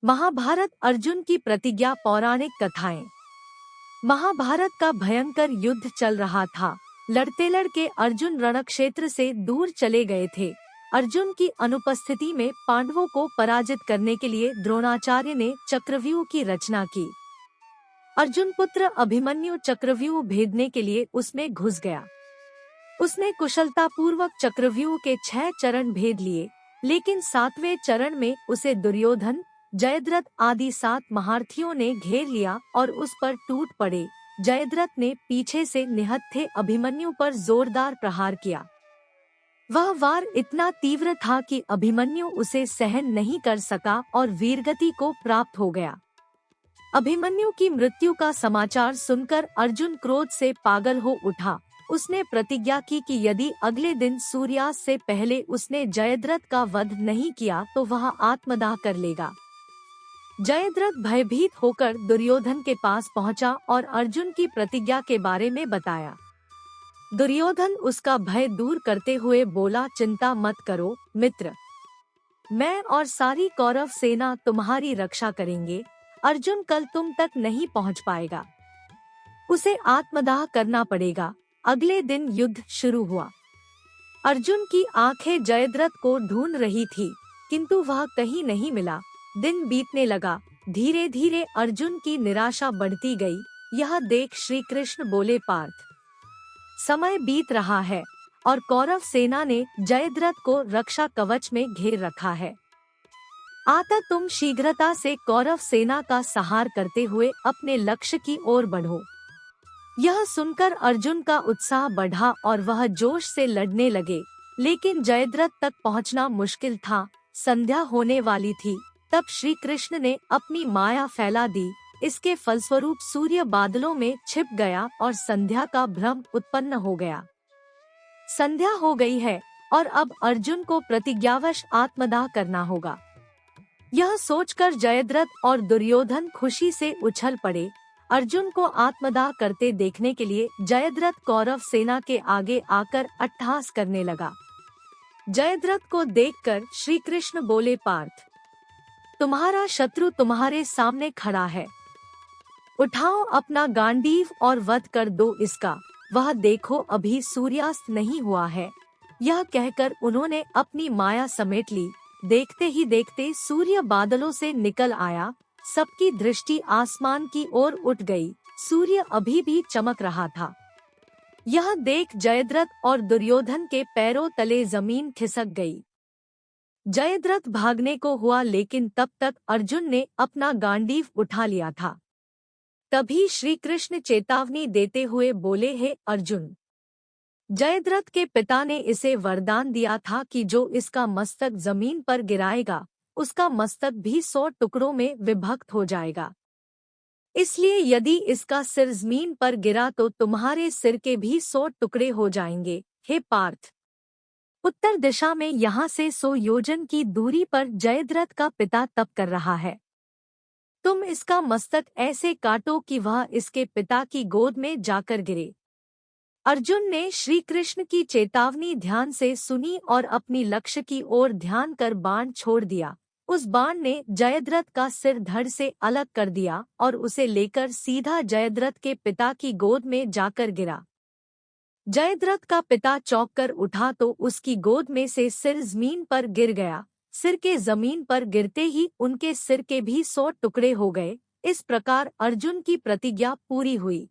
महाभारत अर्जुन की प्रतिज्ञा। पौराणिक कथाएं। महाभारत का भयंकर युद्ध चल रहा था। लड़ते लड़के अर्जुन रणक्षेत्र से दूर चले गए थे। अर्जुन की अनुपस्थिति में पांडवों को पराजित करने के लिए द्रोणाचार्य ने चक्रव्यूह की रचना की। अर्जुन पुत्र अभिमन्यु चक्रव्यूह भेदने के लिए उसमें घुस गया। उसने कुशलतापूर्वक चक्रव्यूह के 6 चरण भेद लिए, लेकिन 7वें चरण में उसे दुर्योधन, जयद्रथ आदि 7 महारथियों ने घेर लिया और उस पर टूट पड़े। जयद्रथ ने पीछे से निहत्थे अभिमन्यु पर जोरदार प्रहार किया। वह वार इतना तीव्र था कि अभिमन्यु उसे सहन नहीं कर सका और वीरगति को प्राप्त हो गया। अभिमन्यु की मृत्यु का समाचार सुनकर अर्जुन क्रोध से पागल हो उठा। उसने प्रतिज्ञा की कि यदि अगले दिन सूर्यास्त से पहले उसने जयद्रथ का वध नहीं किया तो वह आत्मदाह कर लेगा। जयद्रथ भयभीत होकर दुर्योधन के पास पहुंचा और अर्जुन की प्रतिज्ञा के बारे में बताया। दुर्योधन उसका भय दूर करते हुए बोला, चिंता मत करो मित्र, मैं और सारी कौरव सेना तुम्हारी रक्षा करेंगे। अर्जुन कल तुम तक नहीं पहुंच पाएगा, उसे आत्मदाह करना पड़ेगा। अगले दिन युद्ध शुरू हुआ। अर्जुन की आंखें जयद्रथ को ढूंढ रही थी, किंतु वह कहीं नहीं मिला। दिन बीतने लगा। धीरे धीरे अर्जुन की निराशा बढ़ती गई। यह देख श्री कृष्ण बोले, पार्थ, समय बीत रहा है और कौरव सेना ने जयद्रथ को रक्षा कवच में घेर रखा है। आता तुम शीघ्रता से कौरव सेना का संहार करते हुए अपने लक्ष्य की ओर बढ़ो। यह सुनकर अर्जुन का उत्साह बढ़ा और वह जोश से लड़ने लगे, लेकिन जयद्रथ तक पहुंचना मुश्किल था। संध्या होने वाली थी। तब श्री कृष्ण ने अपनी माया फैला दी। इसके फलस्वरूप सूर्य बादलों में छिप गया और संध्या का भ्रम उत्पन्न हो गया। संध्या हो गई है और अब अर्जुन को प्रतिज्ञावश आत्मदाह करना होगा। यह सोचकर जयद्रथ और दुर्योधन खुशी से उछल पड़े। अर्जुन को आत्मदाह करते देखने के लिए जयद्रथ कौरव सेना के आगे आकर अट्टहास करने लगा। जयद्रथ को देखकर श्री कृष्ण बोले, पार्थ, तुम्हारा शत्रु तुम्हारे सामने खड़ा है। उठाओ अपना गांडीव और वध कर दो इसका। वह देखो अभी सूर्यास्त नहीं हुआ है। यह कहकर उन्होंने अपनी माया समेट ली। देखते ही देखते सूर्य बादलों से निकल आया। सबकी दृष्टि आसमान की ओर उठ गई। सूर्य अभी भी चमक रहा था। यह देख जयद्रथ और दुर्योधन के पैरों तले जमीन खिसक गई। जयद्रथ भागने को हुआ, लेकिन तब तक अर्जुन ने अपना गांडीव उठा लिया था। तभी श्री कृष्ण चेतावनी देते हुए बोले, हे अर्जुन, जयद्रथ के पिता ने इसे वरदान दिया था कि जो इसका मस्तक जमीन पर गिराएगा उसका मस्तक भी 100 टुकड़ों में विभक्त हो जाएगा। इसलिए यदि इसका सिर जमीन पर गिरा तो तुम्हारे सिर के भी 100 टुकड़े हो जाएंगे। हे पार्थ, उत्तर दिशा में यहाँ से 100 योजन की दूरी पर जयद्रथ का पिता तप कर रहा है। तुम इसका मस्तक ऐसे काटो कि वह इसके पिता की गोद में जाकर गिरे। अर्जुन ने श्री कृष्ण की चेतावनी ध्यान से सुनी और अपनी लक्ष्य की ओर ध्यान कर बाण छोड़ दिया। उस बाण ने जयद्रथ का सिर धड़ से अलग कर दिया और उसे लेकर सीधा जयद्रथ के पिता की गोद में जाकर गिरा। जयद्रथ का पिता चौंक कर उठा तो उसकी गोद में से सिर जमीन पर गिर गया। सिर के जमीन पर गिरते ही उनके सिर के भी 100 टुकड़े हो गए। इस प्रकार अर्जुन की प्रतिज्ञा पूरी हुई।